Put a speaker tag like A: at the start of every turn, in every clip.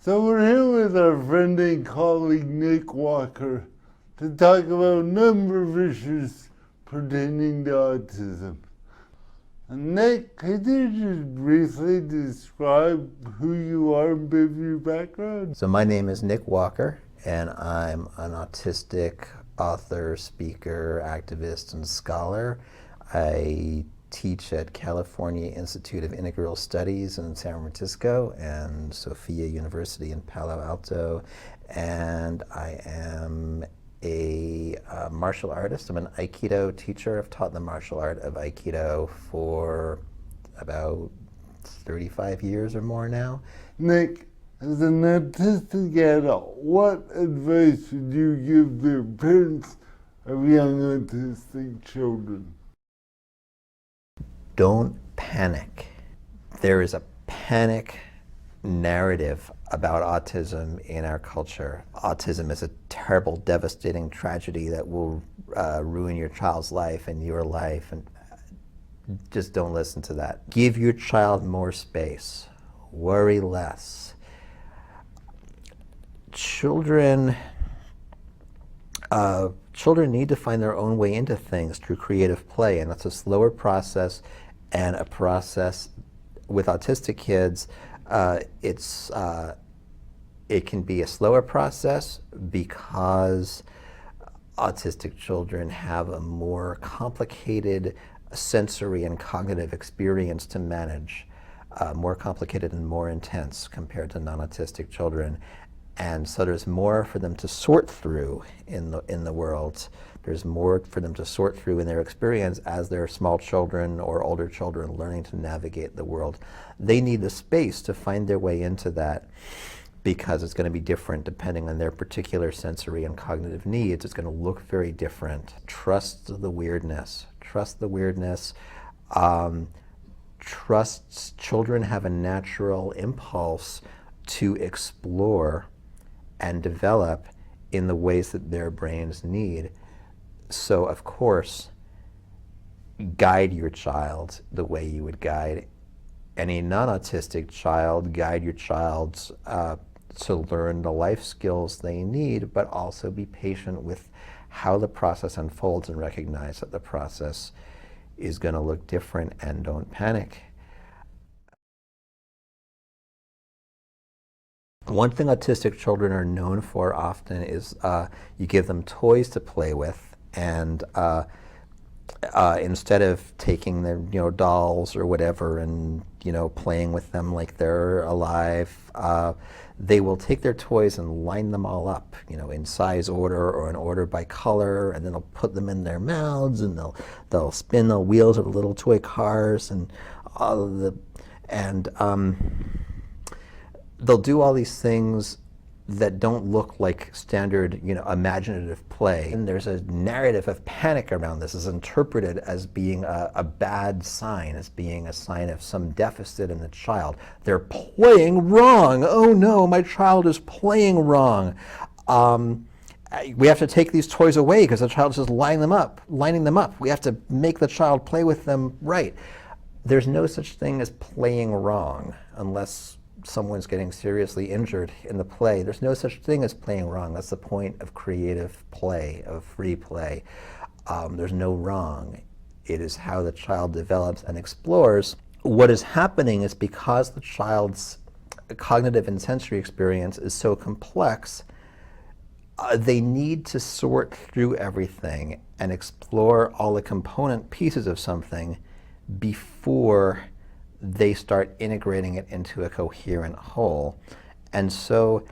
A: So we're here with our friend and colleague Nick Walker to talk about a number of issues pertaining to autism. And Nick, could you just briefly describe who you are and a bit of your background?
B: So my name is Nick Walker, and I'm an autistic author, speaker, activist, and scholar. I teach at California Institute of Integral Studies in San Francisco and Sophia University in Palo Alto, and I am a martial artist. I'm an Aikido teacher. I've taught the martial art of Aikido for about 35 years or more now.
A: Nick, as an autistic adult, what advice would you give the parents of young autistic children?
B: Don't panic. There is a panic narrative about autism in our culture. Autism is a terrible, devastating tragedy that will ruin your child's life and your life, and just don't listen to that. Give your child more space. Worry less. Children need to find their own way into things through creative play, and that's a slower process, and a process with autistic kids. It can be a slower process because autistic children have a more complicated sensory and cognitive experience to manage, more complicated and more intense compared to non-autistic children. And so there's more for them to sort through in the world. There's more for them to sort through in their experience as they're small children or older children learning to navigate the world. They need the space to find their way into that because it's going to be different depending on their particular sensory and cognitive needs. It's going to look very different. Trust the weirdness. Trust the weirdness. Trust children have a natural impulse to explore and develop in the ways that their brains need. So, of course, guide your child the way you would guide any non-autistic child. Guide your child to learn the life skills they need, but also be patient with how the process unfolds and recognize that the process is going to look different, and don't panic. One thing autistic children are known for often is you give them toys to play with, and instead of taking their dolls or whatever and playing with them like they're alive, they will take their toys and line them all up, in size order or in order by color, and then they'll put them in their mouths, and they'll spin the wheels of the little toy cars, and all of the they'll do all these things that don't look like standard, imaginative play. And there's a narrative of panic around this. Is interpreted as being a bad sign, as being a sign of some deficit in the child. They're playing wrong. Oh no, my child is playing wrong. We have to take these toys away because the child is just lining them up. We have to make the child play with them right. There's no such thing as playing wrong unless someone's getting seriously injured in the play. There's no such thing as playing wrong. That's the point of creative play, of free play. There's no wrong. It is how the child develops and explores. What is happening is because the child's cognitive and sensory experience is so complex, they need to sort through everything and explore all the component pieces of something before they start integrating it into a coherent whole. And so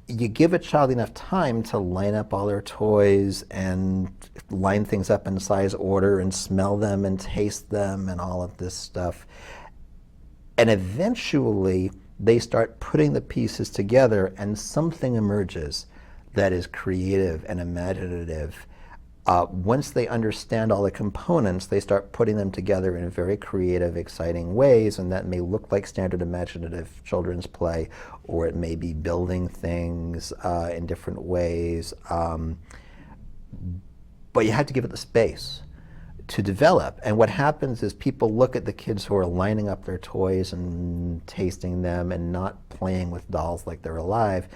B: you give a child enough time to line up all their toys and line things up in size order and smell them and taste them and all of this stuff. And eventually they start putting the pieces together and something emerges that is creative and imaginative. Once they understand all the components, they start putting them together in very creative, exciting ways, and that may look like standard imaginative children's play, or it may be building things in different ways. But you have to give it the space to develop. And what happens is people look at the kids who are lining up their toys and tasting them and not playing with dolls like they're alive,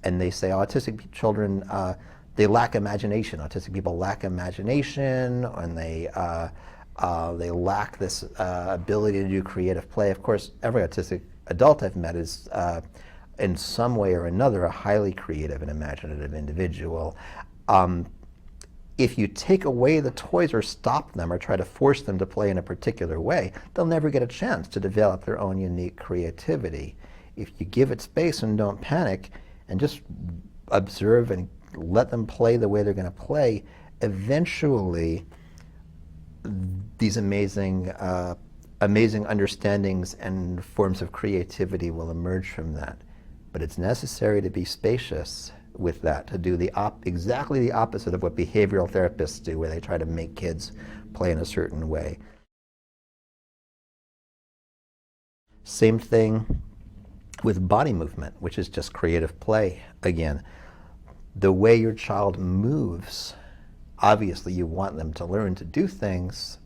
B: and they say autistic children, they lack imagination. Autistic people lack imagination, and they lack this ability to do creative play. Of course, every autistic adult I've met is in some way or another a highly creative and imaginative individual. If you take away the toys or stop them or try to force them to play in a particular way, they'll never get a chance to develop their own unique creativity. If you give it space and don't panic and just observe and let them play the way they're going to play, eventually these amazing understandings and forms of creativity will emerge from that. But it's necessary to be spacious with that, to do exactly the opposite of what behavioral therapists do, where they try to make kids play in a certain way. Same thing with body movement, which is just creative play again. The way your child moves, obviously you want them to learn to do things.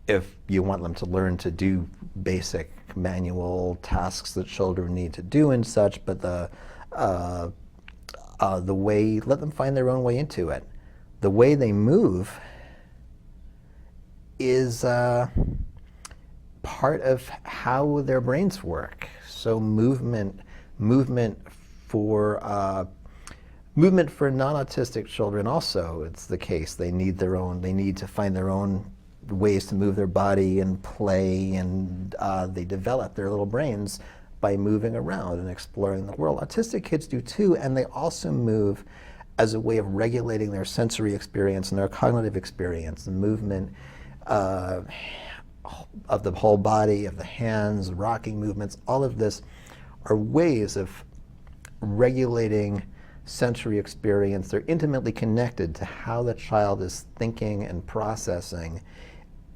B: If you want them to learn to do basic manual tasks that children need to do and such, but the way, let them find their own way into it. The way they move is part of how their brains work. So movement for non-autistic children also, it's the case. They need to find their own ways to move their body and play, and they develop their little brains by moving around and exploring the world. Autistic kids do too, and they also move as a way of regulating their sensory experience and their cognitive experience. The movement of the whole body, of the hands, rocking movements, all of this are ways of regulating sensory experience. They're intimately connected to how the child is thinking and processing.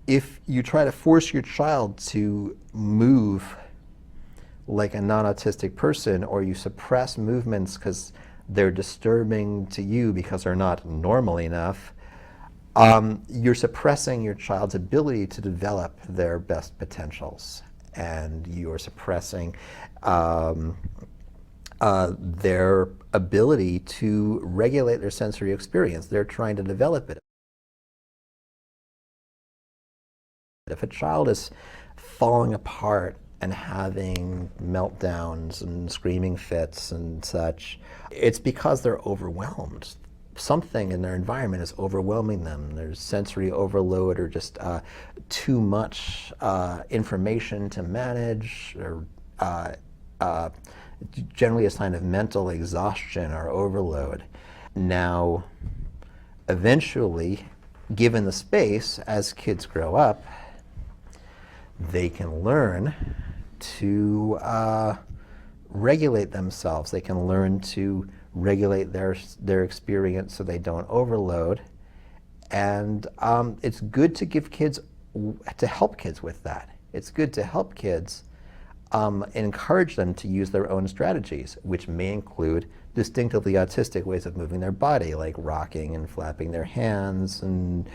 B: If you try to force your child to move like a non-autistic person, or you suppress movements because they're disturbing to you because they're not normal enough, you're suppressing your child's ability to develop their best potentials, and you're suppressing their ability to regulate their sensory experience. They're trying to develop it. If a child is falling apart and having meltdowns and screaming fits and such, it's because they're overwhelmed. Something in their environment is overwhelming them. There's sensory overload, or just too much information to manage, or generally a sign of mental exhaustion or overload. Now, eventually, given the space, as kids grow up, they can learn to regulate themselves. They can learn to regulate their experience so they don't overload. And it's good to help kids with that. It's good to help kids encourage them to use their own strategies, which may include distinctively autistic ways of moving their body, like rocking and flapping their hands, and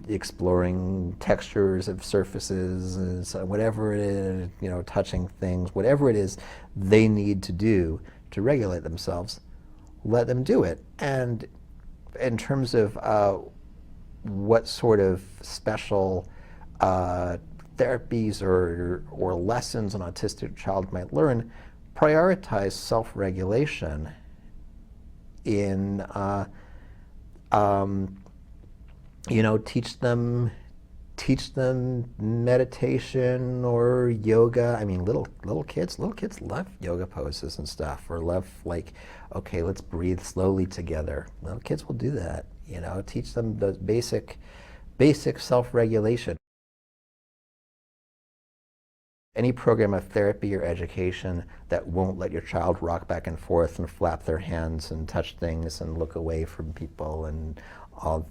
B: exploring textures of surfaces, and so whatever it is, touching things, whatever it is they need to do to regulate themselves, let them do it. And in terms of what sort of special therapies or lessons an autistic child might learn, prioritize self-regulation in teach them meditation or yoga. I mean, little kids love yoga poses and stuff, or love, like, okay, let's breathe slowly together. Little kids will do that. Teach them the basic self-regulation. Any program of therapy or education that won't let your child rock back and forth and flap their hands and touch things and look away from people and all,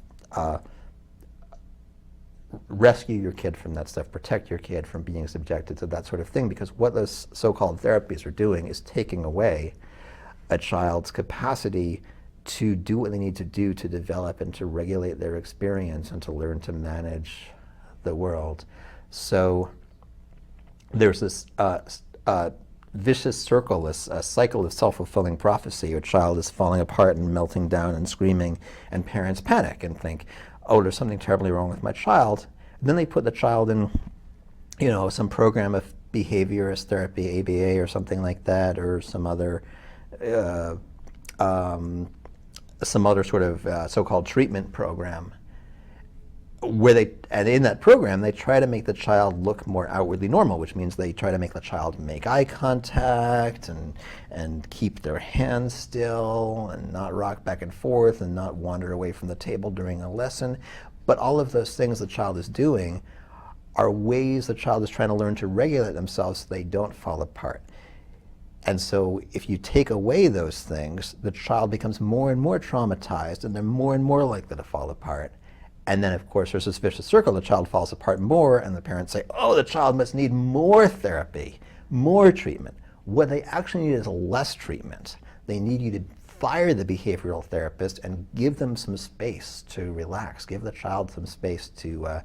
B: rescue your kid from that stuff, protect your kid from being subjected to that sort of thing, because what those so-called therapies are doing is taking away a child's capacity to do what they need to do to develop and to regulate their experience and to learn to manage the world. So there's this vicious circle, this cycle of self-fulfilling prophecy. Your child is falling apart and melting down and screaming, and parents panic and think, oh, there's something terribly wrong with my child. And then they put the child in, you know, some program of behaviorist therapy, ABA or something like that, or some other sort of so-called treatment program, where and in that program, they try to make the child look more outwardly normal, which means they try to make the child make eye contact and keep their hands still and not rock back and forth and not wander away from the table during a lesson. But all of those things the child is doing are ways the child is trying to learn to regulate themselves so they don't fall apart. And so if you take away those things, the child becomes more and more traumatized, and they're more and more likely to fall apart. And then, of course, there's this vicious circle. The child falls apart more, and the parents say, oh, the child must need more therapy, more treatment. What they actually need is less treatment. They need you to fire the behavioral therapist and give them some space to relax. Give the child some space to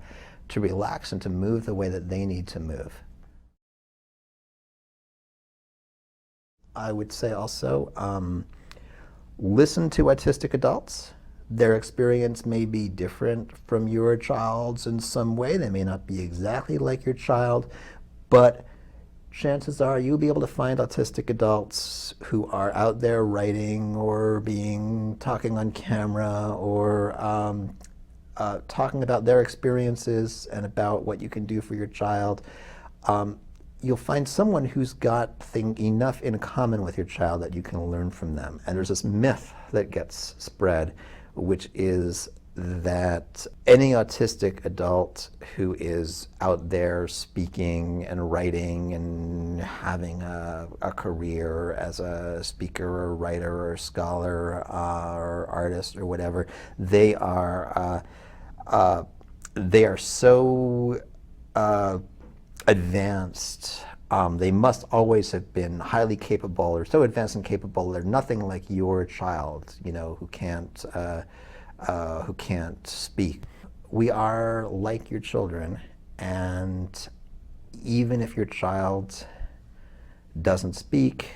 B: relax and to move the way that they need to move. I would say also, listen to autistic adults. Their experience may be different from your child's in some way. They may not be exactly like your child, but chances are you'll be able to find autistic adults who are out there writing or talking on camera or talking about their experiences and about what you can do for your child. You'll find someone who's got enough in common with your child that you can learn from them. And there's this myth that gets spread, which is that any autistic adult who is out there speaking and writing and having a career as a speaker or writer or scholar or artist or whatever, they are so advanced. They must always have been highly capable or so advanced and capable. They're nothing like your child, you know, who can't speak. We are like your children, and even if your child doesn't speak,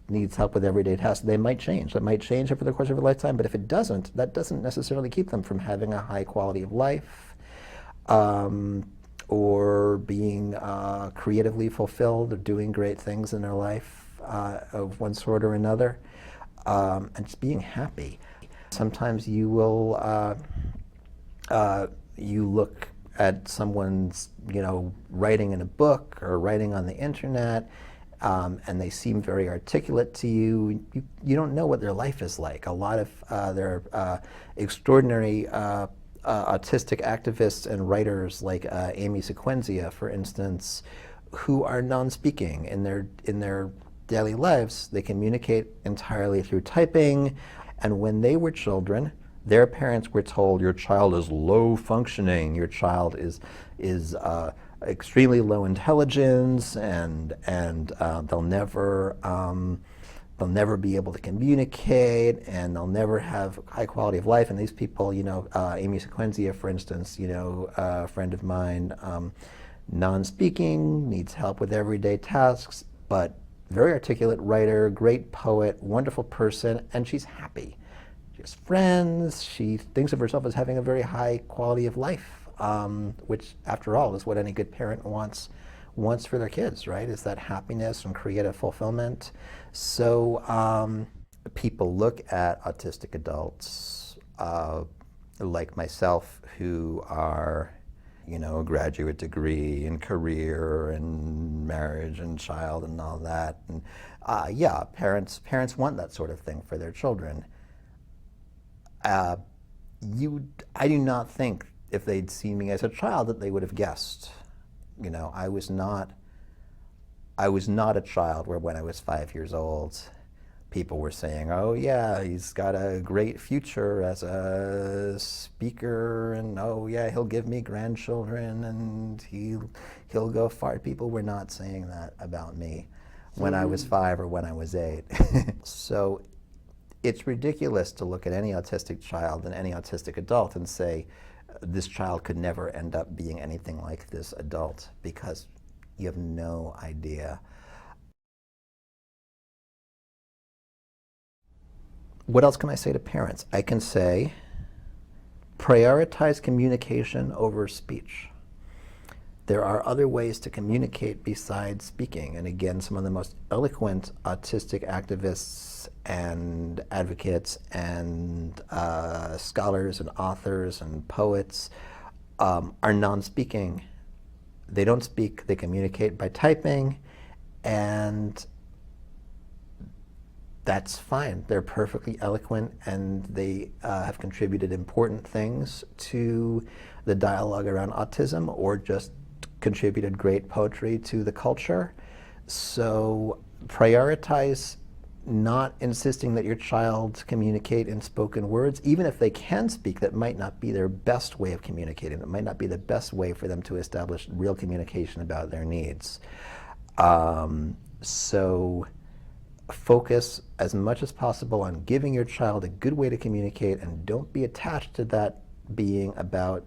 B: needs help with everyday tasks, they might change. That might change over the course of a lifetime, but if it doesn't, that doesn't necessarily keep them from having a high quality of life, or being creatively fulfilled or doing great things in their life of one sort or another, and just being happy. Sometimes you will, you look at someone's, you know, writing in a book or writing on the internet, and they seem very articulate to you. You don't know what their life is like. A lot of their extraordinary autistic activists and writers like Amy Sequenzia, for instance, who are non-speaking in their daily lives. They communicate entirely through typing, and when they were children, their parents were told, your child is low functioning, your child is extremely low intelligence, and they'll never be able to communicate, and they'll never have high quality of life. And these people, you know, Amy Sequenzia, for instance, you know, a friend of mine, non-speaking, needs help with everyday tasks, but very articulate writer, great poet, wonderful person, and she's happy. She has friends, she thinks of herself as having a very high quality of life, which, after all, is what any good parent wants for their kids, right? Is that happiness and creative fulfillment. So people look at autistic adults like myself who are, you know, a graduate degree and career and marriage and child and all that. And yeah, parents want that sort of thing for their children. I do not think if they'd seen me as a child that they would have guessed. You know, I was not a child where when I was 5 years old, people were saying, oh yeah, he's got a great future as a speaker, and oh yeah, he'll give me grandchildren, and he'll go far. People were not saying that about me when I was 5 or when I was 8. So it's ridiculous to look at any autistic child and any autistic adult and say, this child could never end up being anything like this adult, because you have no idea. What else can I say to parents? I can say, prioritize communication over speech. There are other ways to communicate besides speaking. And again, some of the most eloquent autistic activists and advocates and scholars and authors and poets are non-speaking. They don't speak, they communicate by typing, and that's fine. They're perfectly eloquent, and they have contributed important things to the dialogue around autism, or just contributed great poetry to the culture. So prioritize not insisting that your child communicate in spoken words. Even if they can speak, that might not be their best way of communicating. That might not be the best way for them to establish real communication about their needs. So focus as much as possible on giving your child a good way to communicate, and don't be attached to that being about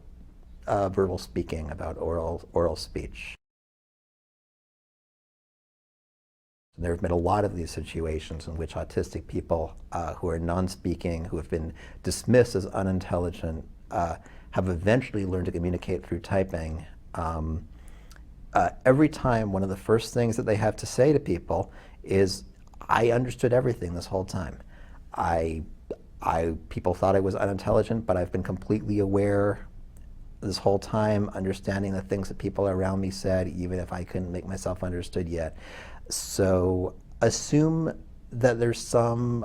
B: verbal speaking, about oral speech. There have been a lot of these situations in which autistic people who are non-speaking, who have been dismissed as unintelligent, have eventually learned to communicate through typing. Every time, one of the first things that they have to say to people is, I understood everything this whole time. People thought I was unintelligent, but I've been completely aware this whole time, understanding the things that people around me said, even if I couldn't make myself understood yet. So assume that there's some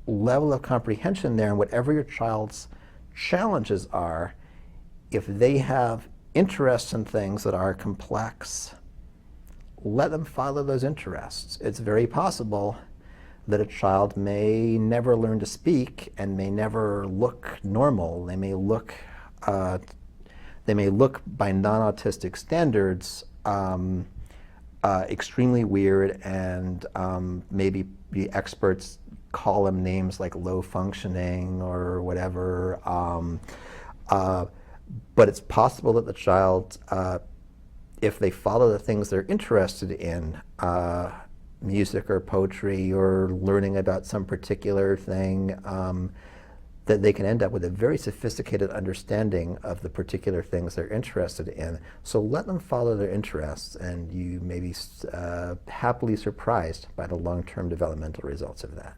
B: level of comprehension there, and whatever your child's challenges are, if they have interests in things that are complex, let them follow those interests. It's very possible that a child may never learn to speak and may never look normal. They may look by non-autistic standards extremely weird, and maybe the experts call them names like low functioning or whatever. But it's possible that the child, if they follow the things they're interested in, music or poetry or learning about some particular thing, that they can end up with a very sophisticated understanding of the particular things they're interested in. So let them follow their interests, and you may be happily surprised by the long-term developmental results of that.